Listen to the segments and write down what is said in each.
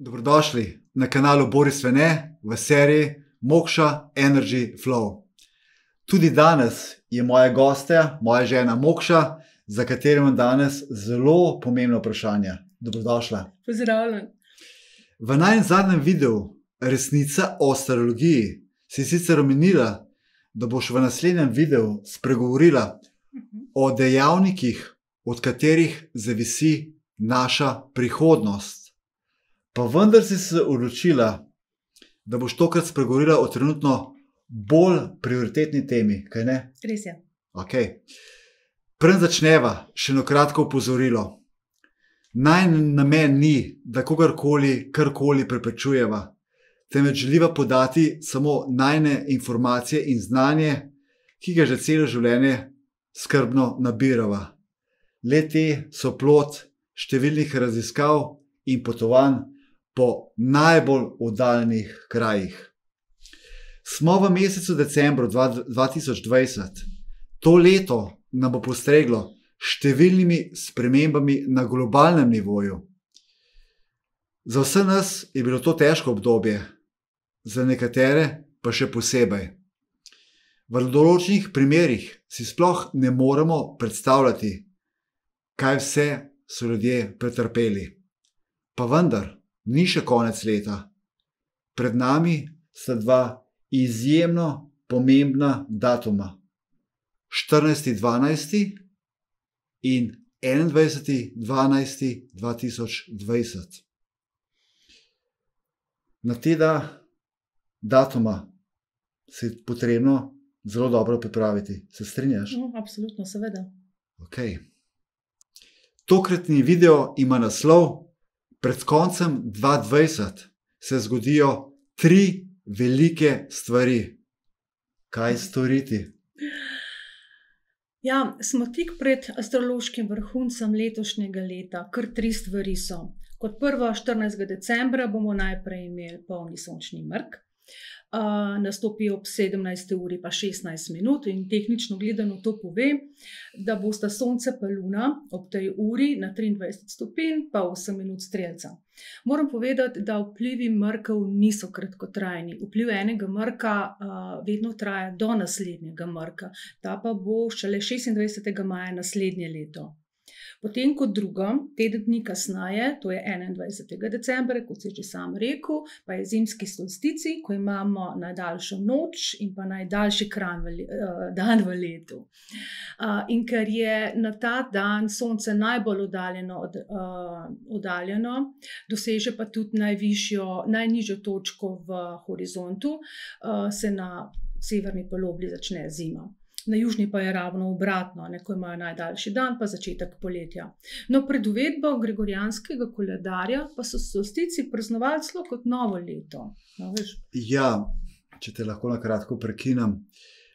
Dobrodošli na kanalu Boris Vene v seriji Mokša Energy Flow. Tudi danes je moja gostja, moja žena Mokša, za katero imam danes zelo pomembno vprašanje. Dobrodošla. Pozdravljen. V najnem zadnjem videu Resnica o astrologiji si sicer omenila, da boš v naslednjem videu spregovorila o dejavnikih, od katerih zavisi naša prihodnost. Pa vendar si se odločila, da boš tokrat spregovorila o trenutno bolj prioritetni temi, kaj ne? Res je. Okay. Preden začneva, še eno kratko opozorilo. Najin namen ni, da kogarkoli, karkoli preprečujeva, temveč želiva podati samo najine informacije in znanje, ki ga že celo življenje skrbno nabirava. Le-te so plod številnih raziskav in potovanj po najbolj oddaljenih krajih. Smo v mesecu decembru 2020. To leto nam bo postreglo številnimi spremembami na globalnem nivoju. Za vse nas je bilo to težko obdobje, za nekatere pa še posebej. V določenih primerih si sploh ne moremo predstavljati, kaj vse so ljudje pretrpeli. Pa vendar, ni še konec leta. Pred nami sta dva izjemno pomembna datuma. 14.12. in 21.12.2020. Na te datuma se je potrebno zelo dobro pripraviti. Se strinjaš? Absolutno, seveda. Okay. Tokratni video ima naslov: Pred koncem 2020 se zgodijo 3 velike stvari. Kaj storiti? Ja, smo tik pred astrološkim vrhuncem letošnjega leta. Kar 3 stvari so. Kot prvo, 14. decembra bomo najprej imeli polni sončni mrk. Nastopi ob 17. uri pa 16 minut in tehnično gledano to pove, da bosta sonce pa luna ob tej uri na 23 stopinj pa 8 minut strelca. Moram povedati, da vplivi mrkov niso kratkotrajni. Vpliv enega mrka vedno traja do naslednjega mrka. Ta pa bo šele 26. maja naslednje leto. Potem kot drugo, teden dni kasneje, to je 21. decembra, kot si že sam rekel, pa je zimski solstici, ko imamo najdaljšo noč in pa najdaljši dan v letu. In ker je na ta dan sonce najbolj oddaljeno, doseže pa tudi najnižjo točko v horizontu, se na severni polobli začne zima. Na južni pa je ravno obratno, ko imajo najdaljši dan, pa začetek poletja. No, pred uvedbo gregorijanskega koledarja pa so solstici praznovali celo kot novo leto. No, ja, če te lahko na kratko prekinem,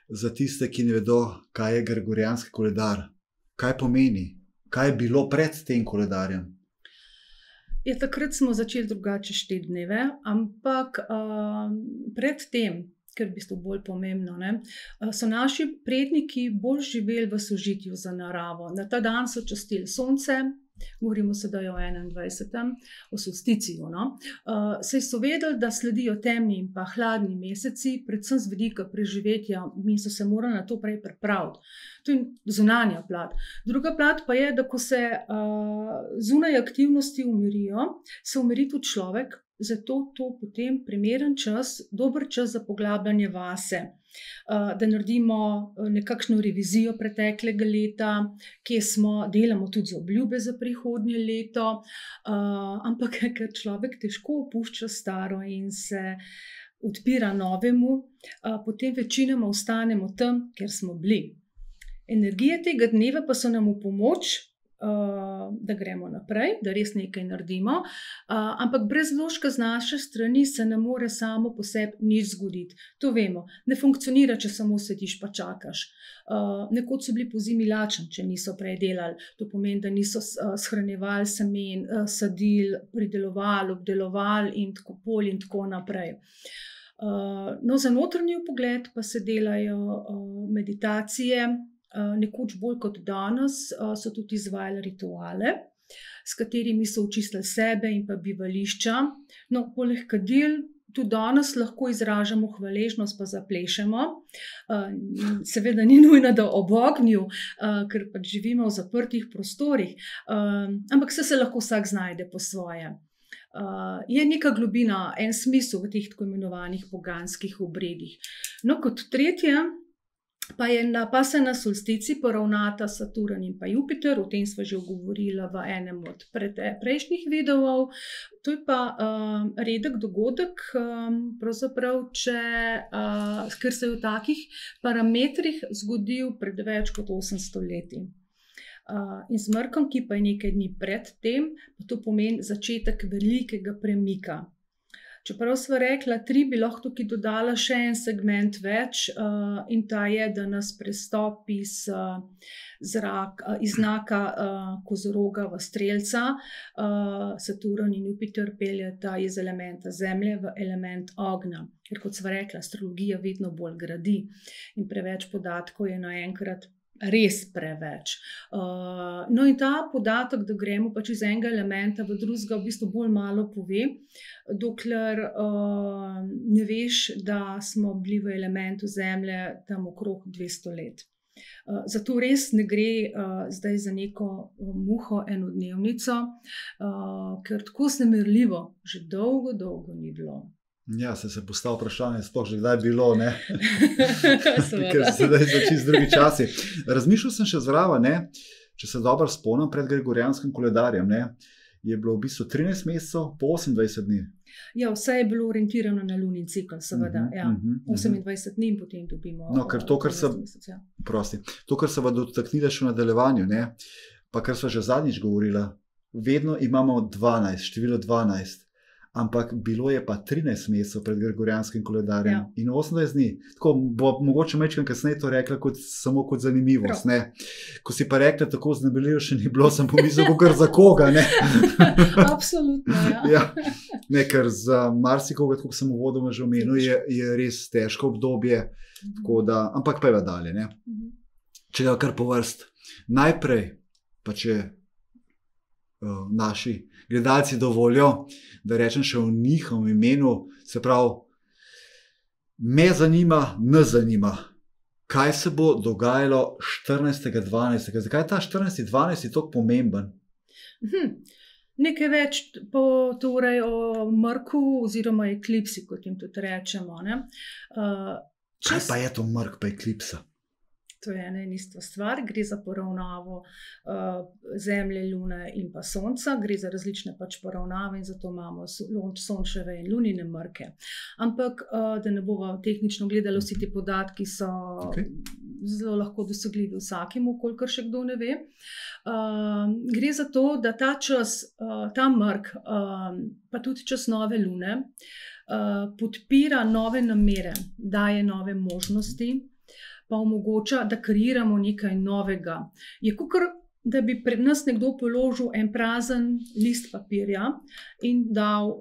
za tiste, ki ne vedo, kaj je gregorijanski koledar, kaj pomeni, kaj je bilo pred tem koledarjem? Ja, takrat smo začeli drugače šteti dneve, ampak pred tem, ker v bistvu bolj pomembno, so naši predniki bolj živeli v sožitju z naravo. Na ta dan so častili sonce, govorimo sedaj o 21. o solsticiju. Saj so vedeli, da sledijo temni in pa hladni meseci, predvsem z vidika preživetja, in so se morali na to prej pripraviti. To je zunanja plat. Druga plat pa je, da ko se zunaj aktivnosti umirijo, se umiri tudi človek. Zato to potem primeren čas, dober čas za poglabljanje vase, da naredimo nekakšno revizijo preteklega leta, kje smo, delamo tudi obljube za prihodnje leto, ampak ker človek težko opušča staro in se odpira novemu, potem večinoma ostanemo tam, kjer smo bili. Energije tega dneva pa so nam v pomoč, da gremo naprej, da res nekaj naredimo, ampak brez vložka z naše strani se ne more samo po sebi nič zgoditi. To vemo, ne funkcionira, če samo sediš pa čakaš. Nekoč so bili pozimi lačni, če niso prej delali. To pomeni, da niso shranjevali semen, sadili, pridelovali, obdelovali in tako polj in tako naprej. No, za notranji vpogled pa se delajo meditacije, nekoč bolj kot danes so tudi izvajali rituale. s katerimi so očistili sebe in pa bivališča. No, poleg kadil tudi danes lahko izražamo hvaležnost, pa zaplešemo. Seveda ni nujno, da ob ognju, ker pač živimo v zaprtih prostorih, ampak se lahko vsak znajde po svoje. Je neka globina, en smisel v teh tako imenovanih poganskih obredih. No, kot tretje, pa se na solstici poravnata Saturn in pa Jupiter, o tem sva že govorila v enem od prejšnjih videov. To je pa redek dogodek, pravzaprav, ker se je v takih parametrih zgodil pred več kot 800 leti. In zmrkom, ki pa je nekaj dni pred tem, pa to pomeni začetek velikega premika. Čeprav sva rekla 3, bi lahko tukaj dodala še en segment več, in ta je, da nas prestop iz znaka Kozoroga v Strelca, Saturn in Jupiter peljeta iz elementa Zemlje v element ognja. Ker kot sva rekla, astrologija vedno bolj gradi in preveč podatkov je naenkrat res preveč. No in ta podatek, da gremo pač iz enega elementa v drugega, v bistvu bolj malo pove, dokler ne veš, da smo bili v elementu Zemlje tam okrog 200 let. Zato res ne gre zdaj za neko muho enodnevnico, ker tako vznemirljivo že dolgo ni bilo. Ja, se postavlja vprašanje, sploh že kdaj bilo, ne? Ker se zdaj začne z drugi časi. Razmišljal sem še zraven, ne? Če se dobro spomnim, pred gregorijanskim koledarjem, ne? Je bilo v bistvu 13 mesecev po 28 dni. Ja, vse je bilo orientirano na lunin cikl, seveda. 28 dni in potem dobimo. No, ker to, kar se bo dotaknila še v nadaljevanju, ne? Pa kar sva že zadnjič govorila, vedno imamo 12, število 12. Ampak bilo je pa 13 mesecev pred gregorijanskim koledarjem in 28 dni. Tako bo mogoče majčkeno kasneje to rekla samo kot zanimivost. Ne? Ko si pa rekla, tako vznemirljivo še ni bilo, sem pomislil, kar za koga. Ne? Absolutno, ja. Ne, ker za marsikoga, tako sem uvodoma že omenil, je res težko obdobje. Ampak pa je dalje. Ne? Če ga kar po vrst. Najprej, pa če naši gledalci dovolijo, da rečem še v njihovem imenu, se pravi, me nas zanima, kaj se bo dogajalo 14.12. Zakaj je ta 14.12. tako pomemben? Nekaj več torej o mrku oziroma eklipsi, kot jim tudi rečemo. Ne? Kaj pa je to mrk pa eklipsa? To je ena in ista stvar, gre za poravnavo Zemlje, Lune in pa Sonca, gre za različne pač poravnave in zato imamo sončeve in lunine mrke. Ampak, da ne bomo tehnično gledali, vsi ti podatki so zelo lahko dosegljivi vsakemu, kolikor še kdo ne ve. Gre za to, da ta čas, ta mrk, pa tudi čas nove lune, podpira nove namere, daje nove možnosti, pa omogoča, da kreiramo nekaj novega. Je kakor, da bi pred nas nekdo položil en prazen list papirja in dal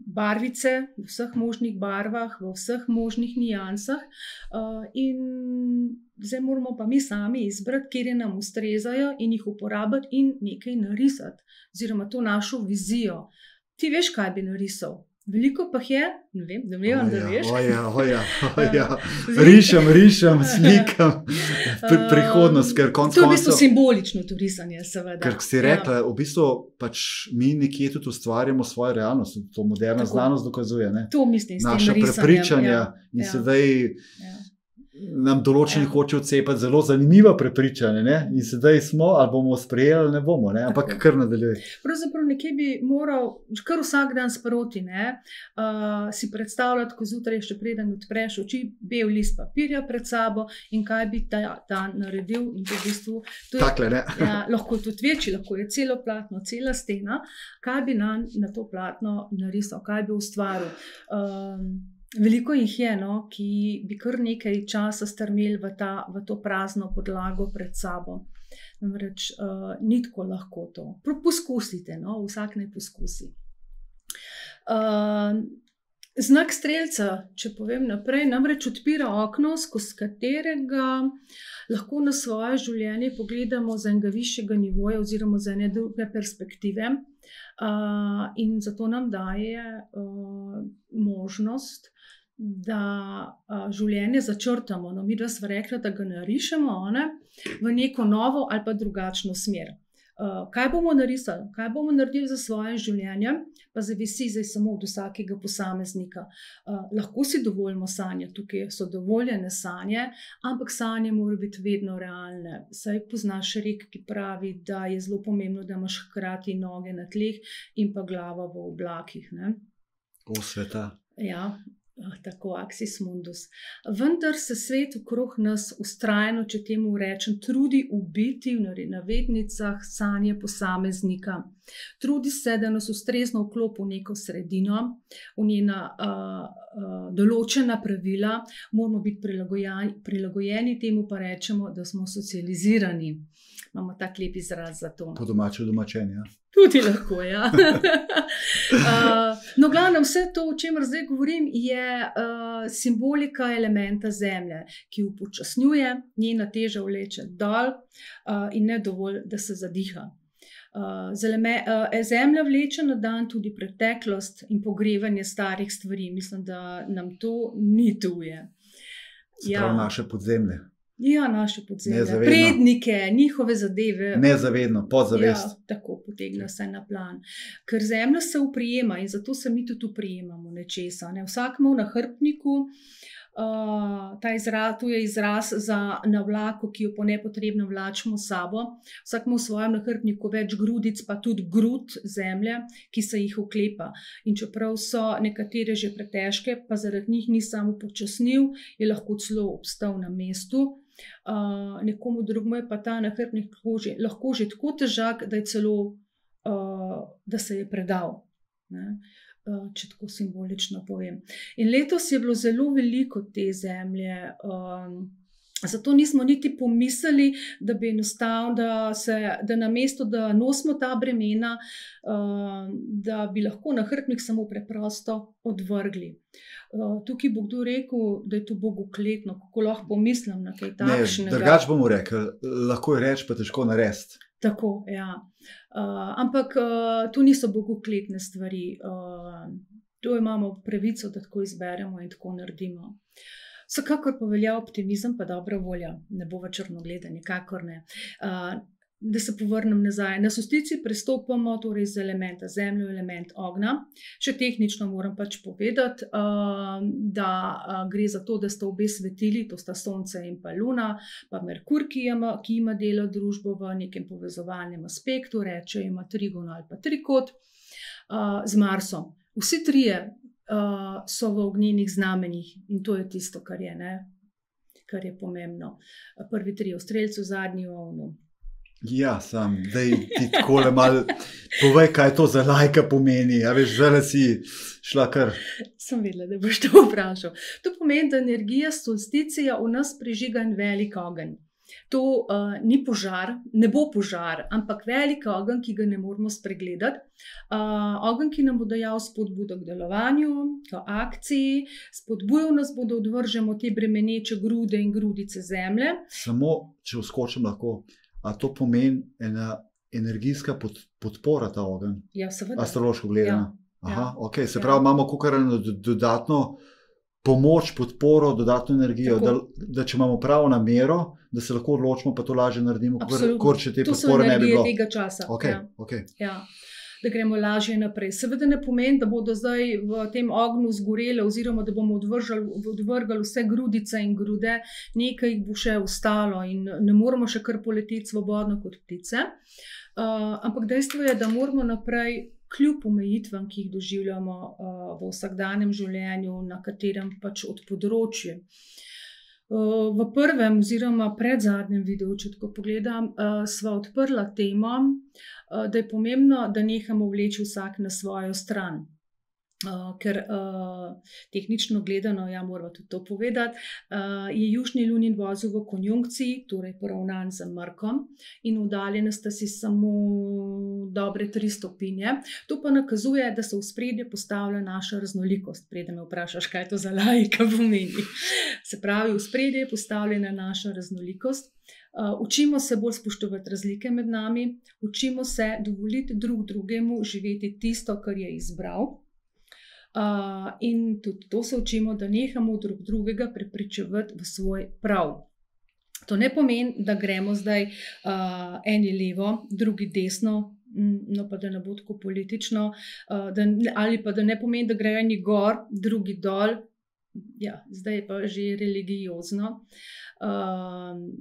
barvice v vseh možnih barvah, v vseh možnih nijansah, in zdaj moramo pa mi sami izbrati, kjer nam ustrezajo in jih uporabiti in nekaj narisati, oziroma to našo vizijo. Ti veš, kaj bi narisal? Veliko pa je, ne vem, da veš. Oja. Rišem, slikam prihodnost, ker konc koncev... To je v bistvu simbolično to risanje, seveda. Ker si rekla, v bistvu pač mi nekje tudi ustvarjamo svojo realnost, to moderna znanost dokazuje, ne? To mislim, s tem naša risanjem. prepričanja in sedaj nam določeni hoče odcepati zelo zanimiva prepričanja, ne? In sedaj smo, ali bomo sprejeli, ali ne bomo, ne? Ampak kar nadaljuje. Pravzaprav nekje bi moral, kar vsak dan sproti, ne, si predstavljati, ko zjutraj še preden odpreš oči, bel list papirja pred sabo in kaj bi ta naredil in v bistvu, to je, takle, ne? Lahko tudi večji, lahko je celo platno, cela stena, kaj bi na to platno narisal, kaj bi ustvaril. Veliko jih je, no, ki bi kar nekaj časa strmeli v to prazno podlago pred sabo. Namreč ni tako lahko to. Poskusite, no, vsak naj poskusi. Znak strelca, če povem naprej, namreč odpira okno, skozi katerega lahko na svoje življenje pogledamo z enega višjega nivoja oziroma z ene druge perspektive. In zato nam daje možnost, da življenje začrtamo. No, midva sva rekla, da ga narišemo v neko novo ali pa drugačno smer. Kaj bomo narisali, kaj bomo naredili za svoje življenje, pa zavisi zdaj samo od vsakega posameznika. Lahko si dovolimo sanje, tukaj so dovoljene sanje, ampak sanje morajo biti vedno realne. Saj poznaš rek, ki pravi, da je zelo pomembno, da imaš hkrati noge na tleh in pa glavo v oblakih, ne? O, sveta. Ja. Tako, axis mundus. Vendar se svet okrog nas vztrajno, če temu rečem, trudi ubiti v navednicah sanje posameznika. Trudi se, da nas ustrezno vklopi v neko sredino, v njena določena pravila, moramo biti prilagojeni, temu pa rečemo, da smo socializirani. Imamo tak lep izraz za to. Po domače domačenje. Tudi lahko, ja. No, glavno, vse to, o čemer zdaj govorim, je simbolika elementa zemlje, ki upočasnjuje, njena teža vleče dol in ne dovolj, da se zadiha. Zemlja vleče na dan tudi preteklost in pogrevanje starih stvari. Mislim, da nam to ni tuje. Se pravi naše podzemlje. Ja, naše podzemlje, prednike, njihove zadeve. Nezavedno, podzavest. Ja, tako potegne se na plan. Ker zemlja se uprijema in zato se mi tudi uprijemamo nečesa. Vsak ima v nahrbtniku, to je izraz za navlako, ki jo po nepotrebnem vlačimo s sabo. Vsak ima v svojem nahrbtniku več grudic, pa tudi grud zemlje, ki se jih oklepa. In čeprav so nekatere že pretežke, pa zaradi njih ni samo upočasnil, je lahko celo obstal na mestu. Nekomu drugemu je pa ta nahrbtnik lahko že tako težak, da je celo, da se je predal, ne? Če tako simbolično povem. In letos je bilo zelo veliko te zemlje, zato nismo niti pomislili, da bi enostavno, da namesto, da nosimo ta bremena, da bi lahko nahrbtnik samo preprosto odvrgli. Tukaj bo kdo rekel, da je to bogokletno, kako lahko pomislim na kaj takšnega. Ne, drugače bomo rekli, lahko je reči, pa težko narediti. Tako, ja. Ampak to niso bogokletne stvari. To imamo pravico, da tako izberemo in tako naredimo. Vsekakor pa velja optimizem, pa dobra volja. Ne bo v črnogledanje, nikakor ne. Da se povrnem nazaj. Na solsticij prestopamo torej z elementa zemlje v element ognja. Še tehnično moram pač povedati, da gre za to, da sta obe svetili, to sta Sonce in pa Luna, pa Merkur, ki ima delo družbo v nekem povezovalnem aspektu, reče ima trigon ali pa trikot, z Marsom. Vsi trije so v ognjenih znamenjih in to je tisto, kar je, ne? Kar je pomembno. Prvi trije v Strelcu, zadnji v Ovnu. Ja, daj ti takole malo povej, kaj to za lajka pomeni. A veš, zdaj si šla kar. Sem vedela, da boš to vprašal. To pomeni, da energija solsticija v nas prižiga en velik ogenj. To ni požar, ne bo požar, ampak velik ogenj, ki ga ne moramo spregledati. Ogenj, ki nam bo dajal spodbudo k delovanju, k akciji, spodbujal nas bo, da odvržemo te bremeneče grude in grudice zemlje. Samo, če vskočim lahko, a to pomeni ena energijska podpora ta ogenj? Ja, seveda. Astrološko gledano. Ja. Aha, ok. Se pravi, imamo kakor eno dodatno pomoč, podporo, dodatno energijo, da če imamo pravo namero, da se lahko odločimo, pa to lažje naredimo, kot če te podpore ne bi bilo. To so energije tega časa. Ok. Ja. Da gremo lažje naprej. Seveda ne pomeni, da bodo zdaj v tem ognju zgorele oziroma da bomo odvrgali vse grudice in grude, nekaj jih bo še ostalo in ne moramo še kar poleteti svobodno kot ptice. Ampak dejstvo je, da moramo naprej kljub omejitvam, ki jih doživljamo v vsakdanjem življenju, na katerem pač od področju. V prvem oziroma predzadnjem videu, če tako pogledam, sva odprla temo, da je pomembno, da nehamo vleči vsak na svojo stran. ker tehnično gledano, ja, moramo tudi to povedati, je južni lunin vozel v konjunkciji, torej poravnan z Mrkom in oddaljena sta si samo dobre 3 stopinje. To pa nakazuje, da se v ospredje postavlja naša raznolikost. Preden me vprašaš, kaj to za laika pomeni. Se pravi, v ospredje je postavljena naša raznolikost. Učimo se bolj spoštovati razlike med nami, učimo se dovoliti drugemu živeti tisto, kar je izbral. In tudi to se učimo, da nehamo drugega prepričevati v svoj prav. To ne pomeni, da gremo zdaj eni levo, drugi desno, no pa da ne bo tako politično, ali pa da ne pomeni, da grejo eni gor, drugi dol. Ja, zdaj je pa že religiozno.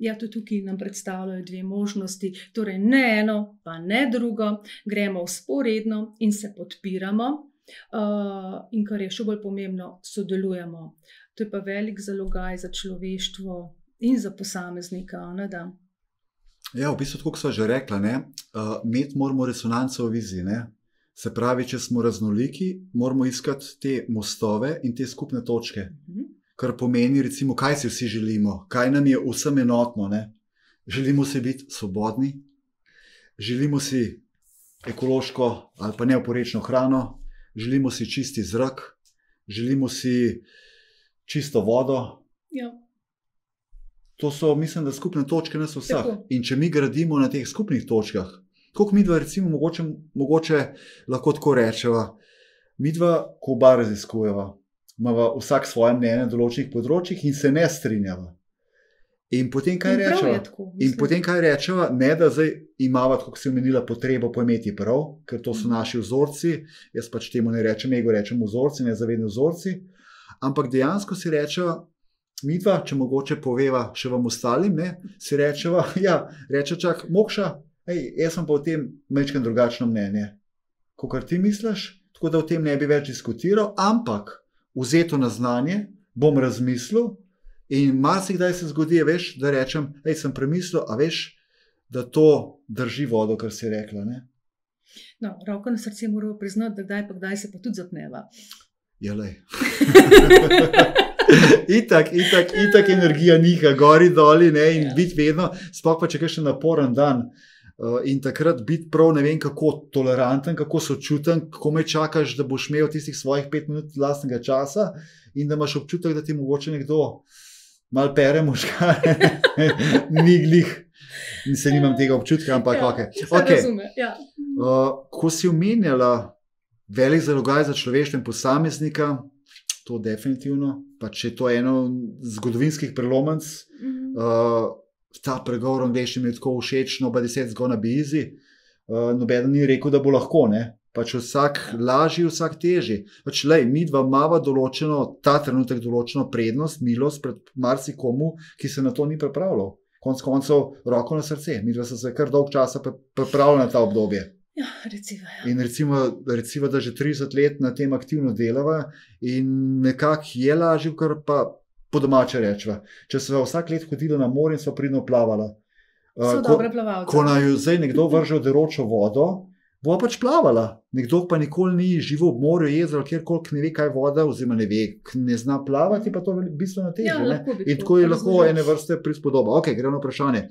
Ja, tudi tukaj nam predstavljajo 2 možnosti, torej ne eno, pa ne drugo, gremo vzporedno in se podpiramo. In kar je še bolj pomembno, sodelujemo. To je pa velik zalogaj za človeštvo in za posameznika, ne da? Ja, v bistvu, kot sva že rekla, imeti moramo resonanco v viziji, ne. Se pravi, če smo raznoliki, moramo iskati te mostove in te skupne točke, kar pomeni, recimo, kaj si vsi želimo, kaj nam je vsem enotno, ne. Želimo si biti svobodni, želimo si ekološko ali pa neoporečno hrano, želimo si čisti zrak, želimo si čisto vodo. Ja. To so, mislim, da skupne točke nas vseh. Tako. In če mi gradimo na teh skupnih točkah, koliko midva, recimo, mogoče lahko tako rečeva, midva, ko oba raziskujeva, imava vsak svoje mnenje na določenih področjih in se ne strinjava. In potem kaj rečeva? In potem kaj rečeva, ne da zdaj imava, kot si omenila, potrebo poimeti prav, ker to so naši vzorci, jaz pač temu ne rečem ego, rečem vzorci, ne zavedni vzorci, ampak dejansko si rečeva, midva, če mogoče poveva še vam ostalim, ne, si rečeva, ja, reče čak, Mokša, jaz sem pa o tem majčkeno drugačno mnenje, kakor ti misliš, tako da o tem ne bi več diskutiral, ampak vzeto na znanje, bom razmislil. In marsikdaj se zgodi, veš, da rečem, sem premislil, a veš, da to drži vodo, kar si rekla, ne? No, roko na srce moramo priznati, da kdaj se pa tudi zapneva. Ja, lej. Itak energija niha, gori, doli, ne, in biti vedno, sploh pa če kakšen naporen dan, in takrat biti prav ne vem kako toleranten, kako sočuten, kako me čakaš, da boš imel tistih svojih 5 minut lastnega časa in da imaš občutek, da ti mogoče nekdo malo pere možgane, ni glih, in se nimam tega občutka, ampak razume, ja. Ko si omenjala velik zalogaj za človeštvo in posameznika, to definitivno, pa če je to eno zgodovinskih prelomanc, ta pregovor v angleščini mi je tako všeč, nobody said it's gonna be easy, nobeden ni rekel, da bo lahko, ne. Pač vsak lažji, vsak težji. Pač lej, midva imava določeno, ta trenutek določeno prednost, milost pred marsikomu, ki se na to ni pripravljal. Konec koncev, roko na srce, midva se kar dolg časa pripravljala na ta obdobje. Ja, reciva, ja. In recimo, da že 30 let na tem aktivno delava in nekako je lažje, kar pa po domače rečeva. Če sva vsak let hodila na morje in sva pridno plavala. So dobre plavalce. Ko naju zdaj nekdo vrže v deročo vodo, bo pač plavala. Nekdo pa nikoli ni živel ob morju, jezeru, kjerkoli ne ve, kaj voda, oziroma ne ve, ne zna plavati, pa to bistveno težje. Ja, in tako je lahko ene vrste prispodoba. Ok, gre na vprašanje.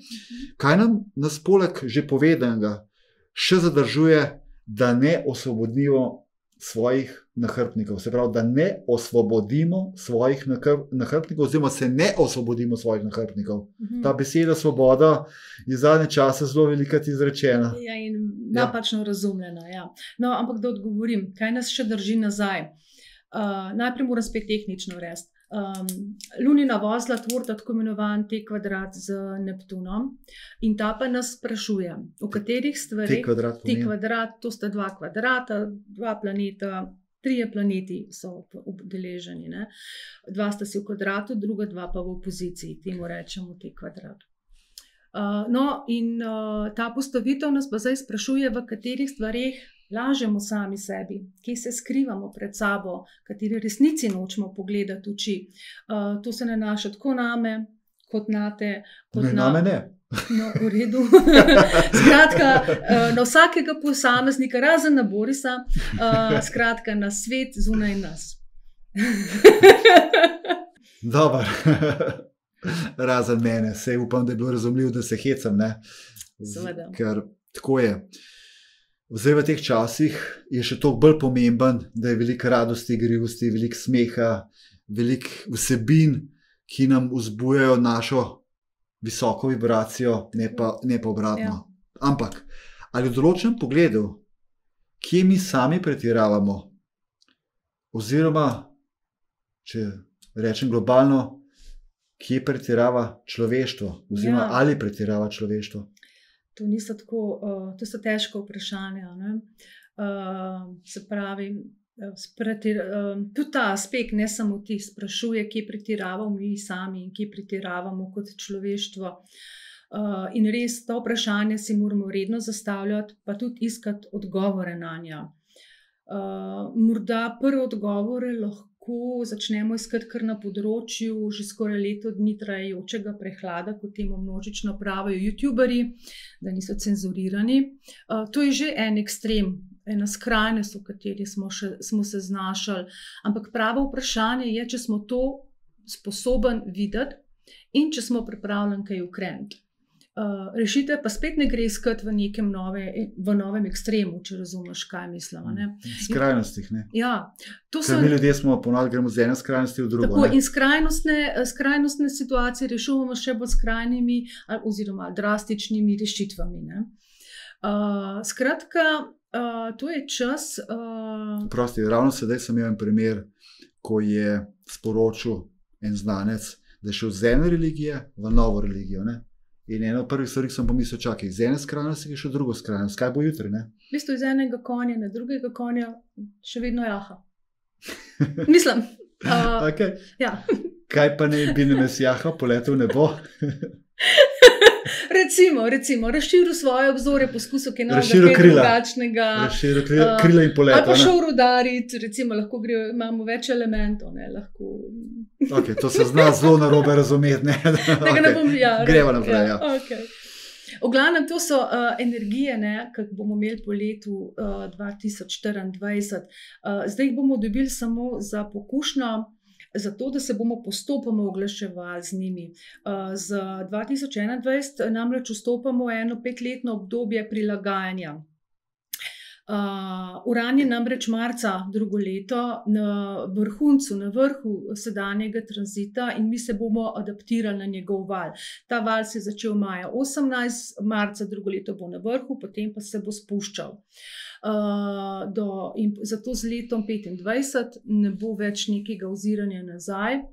Kaj nas poleg že povedanega še zadržuje, da ne osvobodimo svojih nahrbtnikov? Se pravi, da ne osvobodimo svojih nahrbtnikov, oziroma se ne osvobodimo svojih nahrbtnikov. Ta beseda svoboda je zadnje čase zelo velikokrat izrečena. Ja, in napačno razumljena, ja. No, ampak da odgovorim, kaj nas še drži nazaj? Najprej moram spet tehnično reči. Lunina vozla tvorita tako imenovan T-kvadrat z Neptunom in ta pa nas sprašuje, v katerih stvarih T-kvadrat, to sta 2 kvadrata, 2 planeta, 3 planeti so udeleženi, ne? 2 sta si v kvadratu, druga 2 pa v opoziciji, temu rečemo T-kvadrat. No, in ta postavitev nas pa zdaj sprašuje, v katerih stvarih lažemo sami sebi, kje se skrivamo pred sabo, kateri resnici nočemo pogledati v oči. To se nanaša tako name, kot nate, kot name ne. No, v redu. Skratka, na vsakega posameznika, razen na Borisa, skratka, na svet zunaj nas. Dobro. Razen mene, sej upam, da je bilo razumljivo, da se hecam, ne? Seveda. Ker tako je. Zdaj v teh časih je še toliko bolj pomemben, da je veliko radosti, igrivosti, veliko smeha, veliko vsebin, ki nam vzbujajo našo visoko vibracijo, ne pa obratno. Ja. Ampak, ali v določenem pogledu, kje mi sami pretiravamo, oziroma, če rečem globalno, kje pretirava človeštvo, oziroma ali pretirava človeštvo? To so težka vprašanja. Se pravi, tudi ta aspekt, ne samo ti, sprašuje, kje pretiravamo mi sami in kje pretiravamo kot človeštvo. In res, to vprašanje si moramo redno zastavljati, pa tudi iskati odgovore na nja. Morda prvi odgovore lahko začnemo iskati kar na področju že skoraj leto dni trajajočega prehlada, kot temu množično pravijo youtuberji, da niso cenzurirani. To je že en ekstrem, ena skrajnost, v kateri smo se znašli. Ampak pravo vprašanje je, če smo to sposoben videti in če smo pripravljeni kaj ukreniti. Rešitev pa spet ne gre iskati v nekem novem ekstremu, če razumeš, kaj mislim. Skrajnostih, ne? Ja. Mi ljudje smo ponovno gremo z ene skrajnosti v drugo. Tako, in skrajnostne situacije rešujemo še bolj skrajnimi oziroma drastičnimi rešitvami. Skratka, to je čas. Prosti, ravno sedaj sem imel en primer, ko je sporočil en znanec, da je šel z ene religije v novo religijo, ne? In eno od prvih stvari, ki sem pomislil, čakaj, z ene skrajnosti je še drugo skrajnost. Kaj bo jutri, ne? V bistvu iz enega konja na drugega konja še vedno jaha. Mislim. Okay. Ja. Kaj pa ne bi names jaha, poletel ne bo? Recimo, razširil svoje obzore, poskusil kaj novega, kaj drugačnega. Razširil krila in poletel. Ali pa šel rudariti, recimo, lahko imamo več elementov, ne, lahko. Ok, to se zna zelo narobe razumeti, ne. Gremo naprej, ja. Okay. V glavnem, to so energije, ki bomo imeli po letu 2024. Zdaj jih bomo dobili samo za pokušnjo, zato, da se bomo postopoma oglaševali z njimi. Z 2021 namreč vstopamo v eno 5-letno obdobje prilagajanja. Uran je namreč marca drugo leto na vrhu sedanjega tranzita in mi se bomo adaptirali na njegov val. Ta val se je začel maja 18, marca drugo leto bo na vrhu, potem pa se bo spuščal. In zato z letom 2025 ne bo več nekega oziranja nazaj,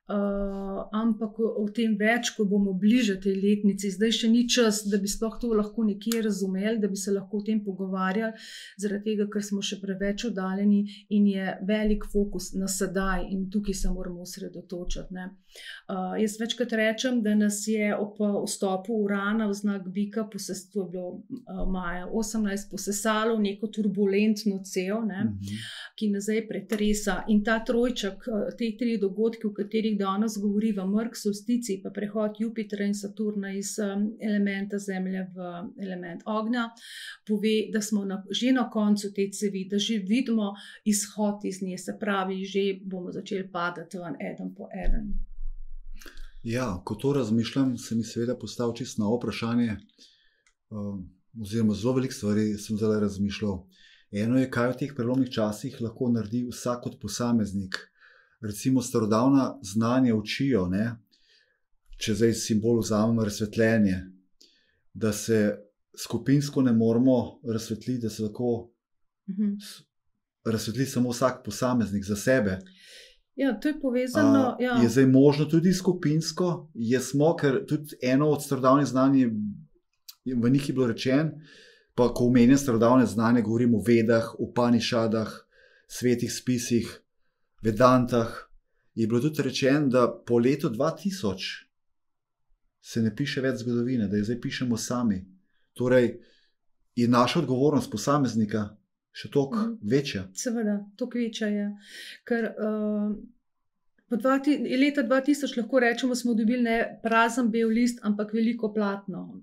ampak o tem več, ko bomo bliže tej letnici. Zdaj še ni čas, da bi sploh to lahko nekje razumeli, da bi se lahko o tem pogovarjali, zaradi tega, ker smo še preveč oddaljeni in je velik fokus na sedaj in tukaj se moramo osredotočiti. Jaz večkrat rečem, da nas je ob vstopu Urana v znak bika, to je bilo maja 18, posesalo v neko turbulentno cev, ki nazaj pretresa. In ta trojček, te 3 dogodki, v katerih danes govori v mrk, solsticij, pa prehod Jupitra in Saturna iz elementa Zemlje v element ognja, pove, da smo že na koncu te cevi, da že vidimo izhod iz nje, se pravi, že bomo začeli padati ven eden po eden. Ja, ko to razmišljam, se mi seveda postavlja čisto novo vprašanje, oziroma zelo veliko stvari sem zdaj razmišljal. Eno je, kaj v teh prelomnih časih lahko naredi vsak kot posameznik. Recimo starodavna znanja učijo, ne? Če zdaj simbol vzamemo razsvetljenje, da se skupinsko ne moramo razsvetliti, da se lahko razsvetli samo vsak posameznik za sebe. Ja, to je povezano. Je zdaj možno tudi skupinsko, ker tudi eno od starodavnih znanj v njih je bilo rečeno, pa ko omenjam starodavne znanje, govorim o Vedah, Upanišadah, svetih spisih, Vedantah, je bilo tudi rečeno, da po letu 2000 se ne piše več zgodovine, da jo zdaj pišemo sami. Torej, je naša odgovornost posameznika še toliko večja. Seveda, toliko večja je. Ker Leta 2000 lahko rečemo, smo dobili ne prazen bel list, ampak veliko platno,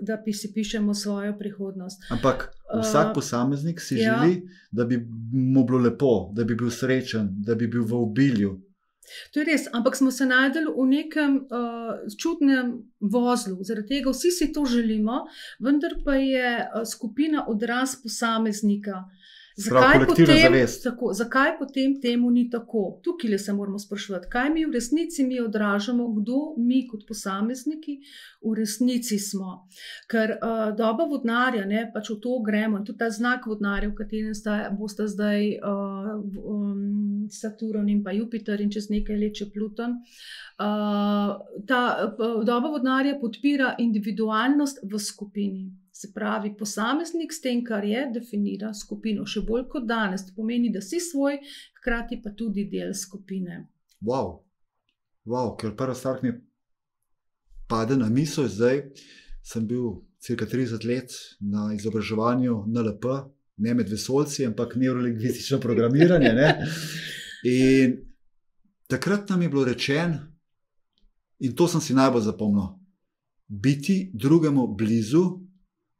da si pišemo svojo prihodnost. Ampak vsak posameznik si želi, da bi mu bilo lepo, da bi bil srečen, da bi bil v obilju. To je res, ampak smo se našli v nekem čudnem vozlu. Zaradi tega vsi si to želimo, vendar pa je skupina odraz posameznika. Zakaj potem temu ni tako? Tukaj se moramo spraševati, kaj mi v resnici odražamo, kdo mi kot posamezniki v resnici smo. Ker doba vodnarja, pač v to gremo, in tudi ta znak vodnarja, v katerem bosta zdaj Saturn in pa Jupiter in čez nekaj let še Pluton. Ta doba vodnarja podpira individualnost v skupini. Se pravi, posameznik s tem, kar je, definira skupino. Še bolj kot danes. To pomeni, da si svoj, hkrati pa tudi del skupine. Wow, ker prva stvar, ki mi pade na misel, zdaj sem bil cirka 30 let na izobraževanju NLP, ne med vesoljci, ampak neurolingvistično programiranje. Ne? In takrat nam je bilo rečeno, in to sem si najbolj zapomnil, biti drugemu blizu,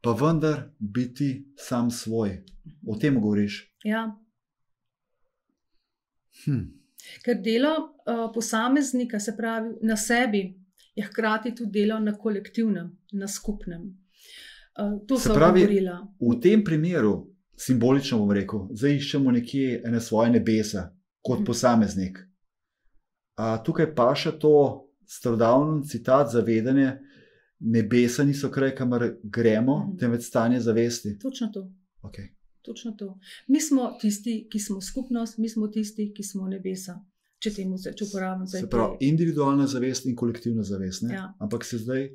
pa vendar biti sam svoj. O tem govoriš? Ja. Ker delo posameznika, se pravi na sebi, je hkrati tudi delo na kolektivnem, na skupnem. To se pravi, v tem primeru, simbolično bom rekel, zdaj iščemo nekje ene svoje nebesa, kot posameznik. Tukaj paše to starodavni citat zavedanje, nebesa niso kraj, kamor gremo, temveč stanje zavesti. Točno to. Okay. Točno to. Mi smo tisti, ki smo skupnost, mi smo tisti, ki smo nebesa. Če uporabim zdaj. Se pravi, individualna zavest in kolektivna zavest. Ja. Ampak se zdaj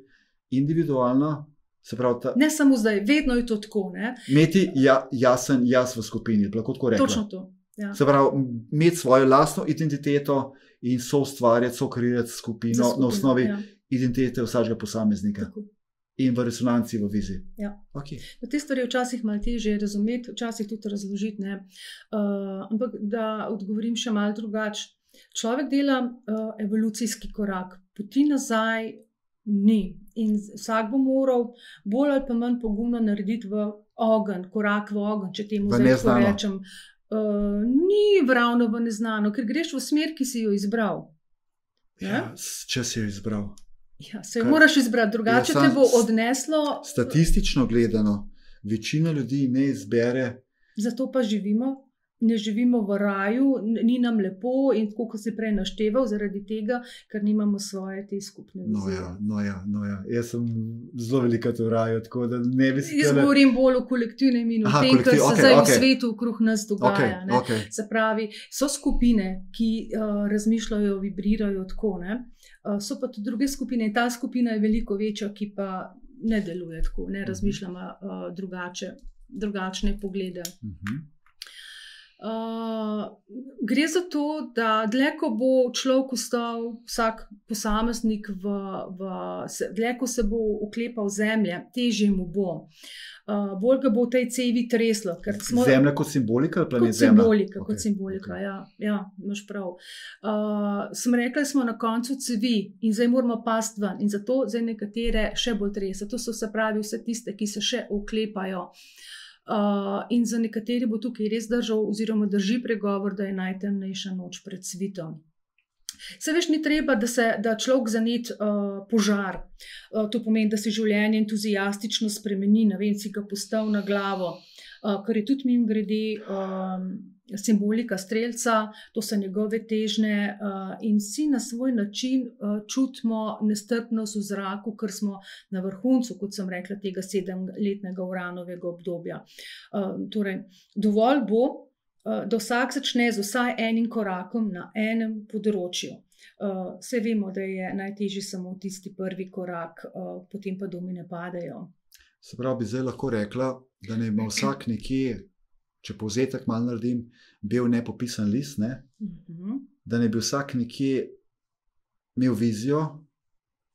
individualna, se pravi ne samo zdaj, vedno je to tako. Imeti jasen jaz v skupini, lahko tako rekla. Točno to. Ja. Se pravi, imeti svojo lastno identiteto in soustvarjati, sokreirati skupino na osnovi identitete vsakega posameznika. Tako. In v resonanci, v viziji. Ja. Okay. Te stvari je včasih malo težje razumeti, včasih tudi razložiti. Ampak da odgovorim še malo drugače. Človek dela evolucijski korak, poti nazaj ni. In vsak bo moral bolj ali pa manj pogumno narediti v ogenj, korak v ogenj, če temu zdaj tako rečem. Ni ravno v neznano, ker greš v smer, ki si jo izbral. Ja, če si jo izbral. Ja, se jo moraš izbrati, drugače te bo odneslo. Statistično gledano, večina ljudi ne izbere. Zato pa živimo, ne živimo v raju, ni nam lepo in tako, kot si prej našteval, zaradi tega, ker nimamo svoje te skupne vizije. No ja. Jaz sem zelo velikrat v raju, tako da ne bi si... Jaz govorim bolj o kolektivnem in o tem, kar se zdaj v svetu okrog nas dogaja. Okay. Se pravi, so skupine, ki razmišljajo, vibrirajo tako, so pa tudi druge skupine in ta skupina je veliko večja, ki pa ne deluje tako, ne razmišljamo drugačne poglede. Gre za to, da dlje ko bo človek ostal, vsak posameznik dlje ko se bo oklepal zemlje, težje mu bo. Bolj ga bo v tej cevi treslo. Zemlja kot simbolika ali planet Zemlja? Kot simbolika, ja, imaš prav. Sem rekla, smo na koncu cevi in zdaj moramo pasti ven in zato zdaj nekatere še bolj trese. To so se pravi vse tiste, ki se še oklepajo. In za nekateri bo tukaj res držal oziroma drži pregovor, da je najtemnejša noč pred svitom. Se veš, ni treba, da človek zanet požar. To pomeni, da si življenje entuzijastično spremeni, ne vem, si ga postavi na glavo, kar je tudi mimogrede simbolika strelca, to so njegove težnje in vsi na svoj način čutimo nestrpnost v zraku, ker smo na vrhuncu, kot sem rekla, tega 7-letnega Uranovega obdobja. Torej, dovolj bo, da vsak začne z vsaj enim korakom na enem področju. Vse vemo, da je najtežji samo tisti prvi korak, potem pa domine padajo. Se pravi, bi zdaj lahko rekla, da ne ima vsak nekje, če povzetek malo naredim, bil nepopisan list, ne? Da ne bi vsak nekje imel vizijo,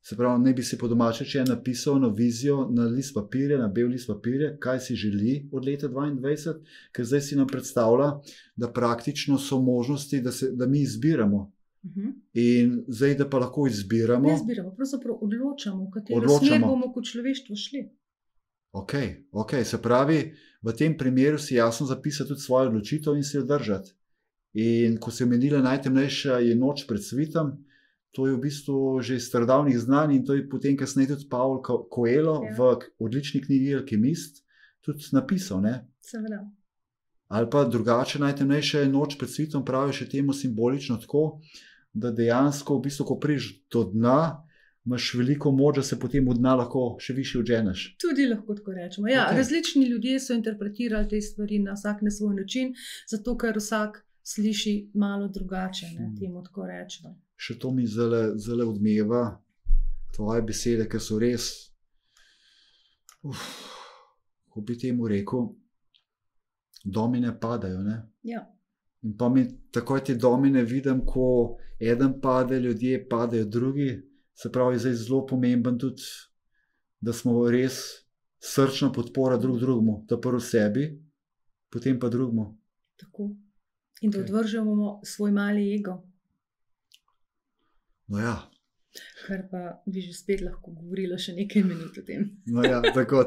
se pravi, ne bi si po domače, če je napisal na vizijo, na list papirja, na bel list papirja, kaj si želi od leta 2022, ker zdaj si nam predstavlja, da praktično so možnosti, da mi izbiramo. In zdaj, da pa lahko izbiramo. Ne izbiramo, pravzaprav odločamo, v katero smer bomo kot človeštvo šli. Ok, se pravi, v tem primeru si jasno zapisati tudi svojo odločitev in se jo držati. In ko se je omenila najtemnejša je noč pred svitom, to je v bistvu že iz starodavnih znanj in to je potem kasneje tudi Paulo Coelho v odlični knjigi Alkimist tudi napisal, ne? Seveda. Ali pa drugače, najtemnejša je noč pred svitom, pravi še temu simbolično tako, da dejansko, v bistvu, ko prideš do dna, imaš veliko moč, da se potem od dna lahko še više odženeš. Tudi lahko tako rečemo. Ja, okay. Različni ljudje so interpretirali te stvari na vsak na svoj način, zato ker vsak sliši malo drugače, ne, temu tako rečemo. Še to mi zelo odmeva, tvoje besede, ker so res, ko bi temu rekel, domine padajo, ne? Ja. In pa mi takoj te domine vidim, ko eden pade, ljudje padajo drugi, se pravi, zdaj zelo pomemben tudi, da smo res srčna podpora drugemu, da prvo sebi, potem pa drugemu. Tako. In da odvržemo svoj mali ego. No ja. Kar pa bi že spet lahko govorila še nekaj minut o tem. No ja, tako.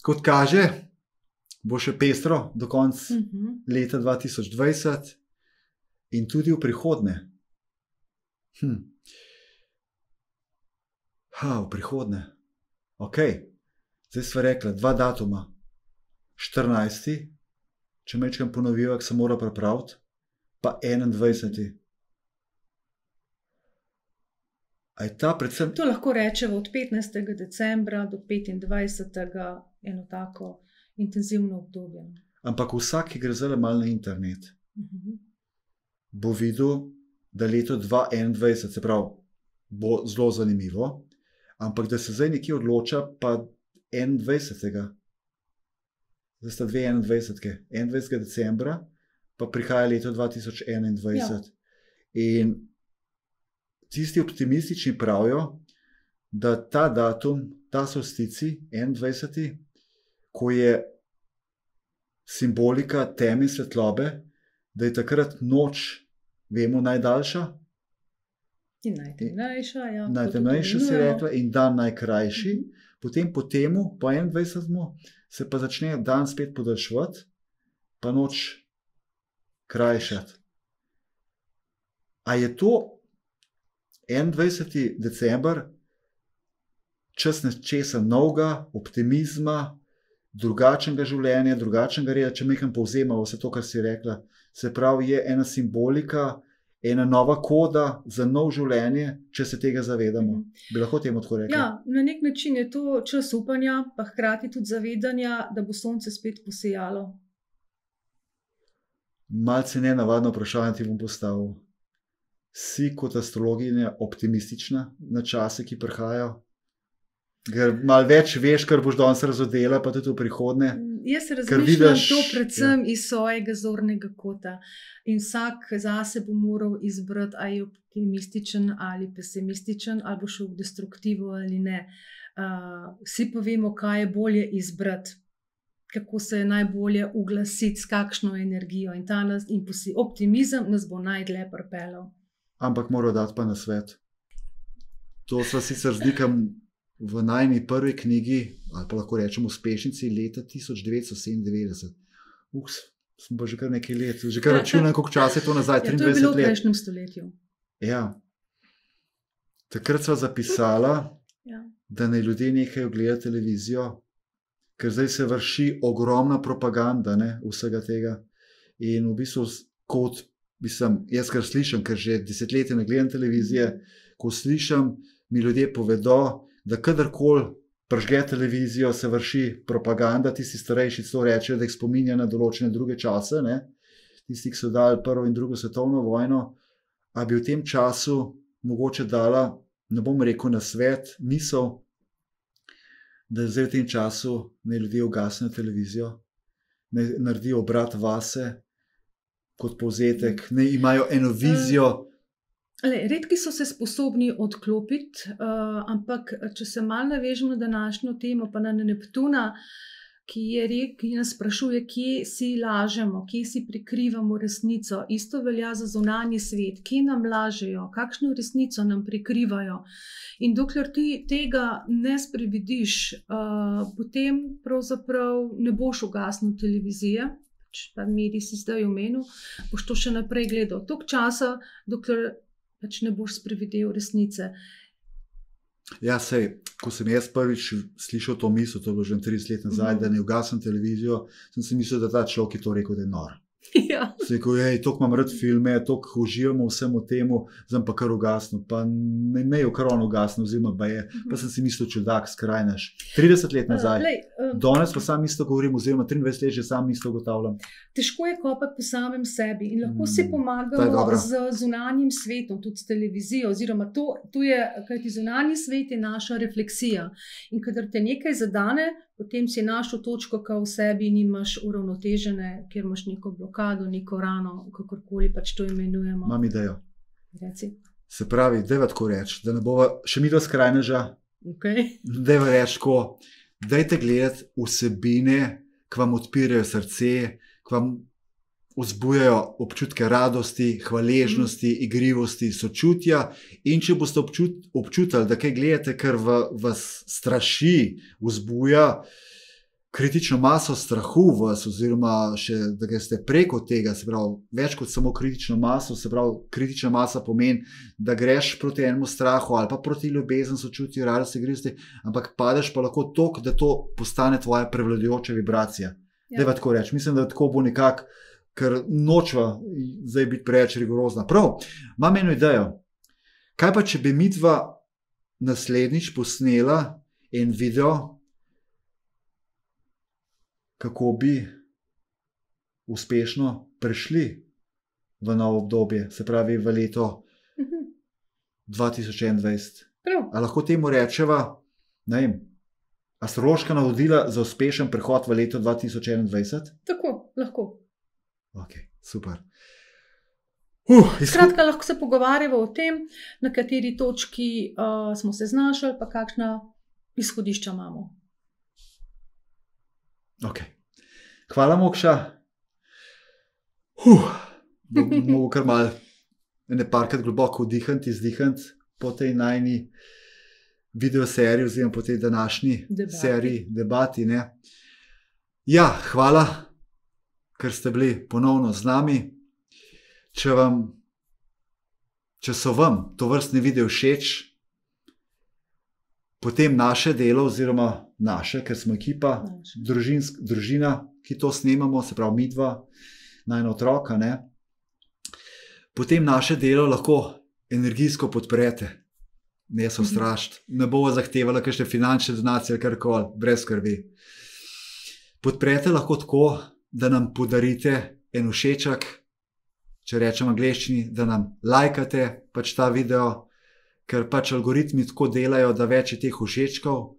Kot kaže, bo še pestro do konca leta 2020 in tudi v prihodnje. V prihodnje. Ok, zdaj sva rekla 2 datuma. 14. Če mečkam ponovijo, se mora pripraviti, pa 21. A je ta predvsem... To lahko rečemo od 15. decembra do 25. eno tako intenzivno obdobje. Ampak vsak, ki gre zelo malo na internet, bo videl, da leto 2021, se pravi, bo zelo zanimivo, ampak da se zdaj nekje odloča, pa 21. Zdaj sta 21. 21. decembra, pa prihaja leto 2021. Ja. In tisti optimistični pravijo, da ta datum, ta solstici, 21. ko je simbolika teme in svetlobe, da je takrat noč, vemo, najdaljša. In najtemnejša, ja. Najtemnejša si rekla in dan najkrajši. Potem po temu, po 21. se pa začne dan spet podaljševati, pa noč krajšati. A je to 21. december čas nečesa novega, optimizma, drugačnega življenja, drugačnega reda, če nekam povzema vse to, kar si rekla. Se pravi, je ena simbolika, ena nova koda za nov življenje, če se tega zavedamo. Bi lahko temu tako rekli? Ja, na nek način je to čas upanja, pa hkrati tudi zavedanja, da bo sonce spet posejalo. Malce nenavadno vprašanje ti bom postavil. Si kot astrologinja optimistična na čase, ki prihajajo? Ker malo več veš, kar boš danes razodela, pa tudi v prihodnje. Jaz razmišljam to predvsem iz svojega zornega kota. In vsak zase bo moral izbrati, ali je optimističen ali pesimističen, ali bo šel v destruktivo ali ne. Vsi pa vemo, kaj je bolje izbrati, kako se je najbolje uglasiti, s kakšno energijo. In optimizem nas bo najdlje pripeljal. Ampak moral dati pa na svet. To sva sicer zdikam v najni prvi knjigi, ali pa lahko rečemo uspešnici, leta 1997. Sem pa že kar nekaj let, že kar računam, koliko časa je to nazaj, 23 let. To je bilo v prejšnjem stoletju. Ja. Takrat sva zapisala, da naj ljudje nehajo gledati televizijo, ker zdaj se vrši ogromna propaganda, ne, vsega tega. In v bistvu, jaz kar slišam, ker že desetletje ne gledam televizije, ko slišam, mi ljudje povedo, da kadarkoli prižge televizijo, se vrši propaganda, tisti starejši to rečejo, da jih spominja na določene druge čase, ne? Tisti, ki so dali prvo in drugo svetovno vojno, a bi v tem času mogoče dala, ne bom rekel na svet, misel, da zdaj v tem času naj ljudje ugasnejo televizijo, naj naredijo obrat vase, kot povzetek, naj imajo eno vizijo. Redki so se sposobni odklopiti, ampak če se malo navežemo na današnjo temo, pa na Neptuna, ki nas sprašuje, kje si lažemo, kje si prikrivamo resnico. Isto velja za zunanji svet, kje nam lažejo, kakšno resnico nam prikrivajo. In dokler ti tega ne sprevidiš, potem pravzaprav ne boš ugasnil televizije, pa medij si zdaj omenil, boš to še naprej gledal toliko časa, dokler pač ne boš sprevidel resnice. Ja, sej, ko sem jaz prvič slišal to misel, to je bilo že 30 let nazaj, da ne ugasnem televizijo, sem si mislil, da ta človek je to rekel, da je nor. Ja. Se rekel, toliko imam rad filme, toliko uživamo vsemu temu, zdaj pa kar ugasnil. Pa ne je kar on ugasnil, oziroma pa sem si mislil, čudak, skrajnaš. 30 let nazaj. Danes pa sam isto govorim, oziroma 23 let že sam isto ugotavljam. Težko je kopati po samem sebi in lahko si pomagamo z zunanjim svetom, tudi s televizijo, oziroma to je, kajti zunanji svet je naša refleksija. In kadar te nekaj zadane, potem si našel točko, ko v sebi nimaš uravnotežene, kjer imaš neko blokado, neko rano, kakorkoli pač to imenujemo. Imam idejo. Reci. Se pravi, dajva tako reči, da ne bova še midva skrajneža. Okay. Dajva reči tako, dajte gledati vsebine, ki vam odpirajo srce, ki vam vzbujajo občutke radosti, hvaležnosti, igrivosti, sočutja. In če boste občutili, da kaj gledate, kar vas straši, vzbuja kritično maso strahu v vas, oziroma še, da greste preko tega, se pravi, več kot samo kritično maso, se pravi, kritična masa pomeni, da greš proti enemu strahu ali pa proti ljubezen, sočutju, radosti, igrivosti, ampak padeš pa lahko toliko, da to postane tvoja prevladujoča vibracija. Ja. Dajva tako reči, mislim, da tako bo nekako, ker nočva zdaj biti preveč rigorozna. Prav, imam eno idejo. Kaj pa, če bi midva naslednjič posnela en video, kako bi uspešno prešli v novo obdobje, se pravi v leto 2021. A lahko temu rečeva, ne vem, astrološka navodila za uspešen prehod v leto 2021? Tako, lahko. Ok, super. Skratka, lahko se pogovarjamo o tem, na kateri točki smo se znašli, pa kakšna izhodišča imamo. Ok. Hvala, Mokša. Mogo kar malo parkrat globoko vdihniti, izdihniti po tej najni videoseriji, oziroma po tej današnji seriji, debati. Ne? Ja, hvala, ker ste bili ponovno z nami. Če so vam tovrstni video všeč, potem naše delo, oziroma naše, ker smo ekipa, družina, ki to snemamo, se pravi midva, najna otroka, ne? Potem naše delo lahko energijsko podprete. Ne so strašiti. Ne bova zahtevala kakšne finančne donacije ali karkoli, brez skrbi. Podprete lahko tako, da nam podarite en všeček, če rečem v angleščini, da nam lajkate pač ta video, ker pač algoritmi tako delajo, da več je teh všečkov,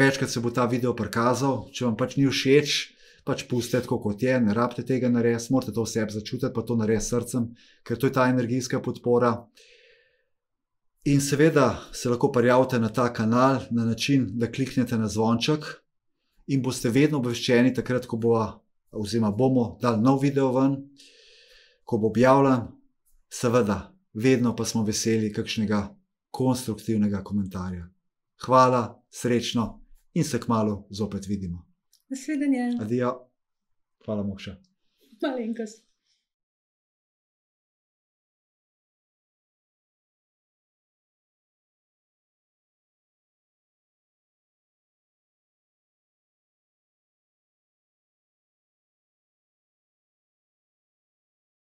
večkrat se bo ta video prikazal. Če vam pač ni všeč, pač pustite tako, kot je, ne rabite tega narediti, morate to v sebi začutiti, pa to narediti s srcem, ker to je ta energijska podpora. In seveda se lahko prijavite na ta kanal na način, da kliknete na zvonček in boste vedno obveščeni takrat, ko bomo dali nov video ven, ko bo objavljen. Seveda, vedno pa smo veseli kakšnega konstruktivnega komentarja. Hvala, srečno in se kmalu zopet vidimo. Nasvidenje. Adijo. Hvala, Mokša. Malenkost.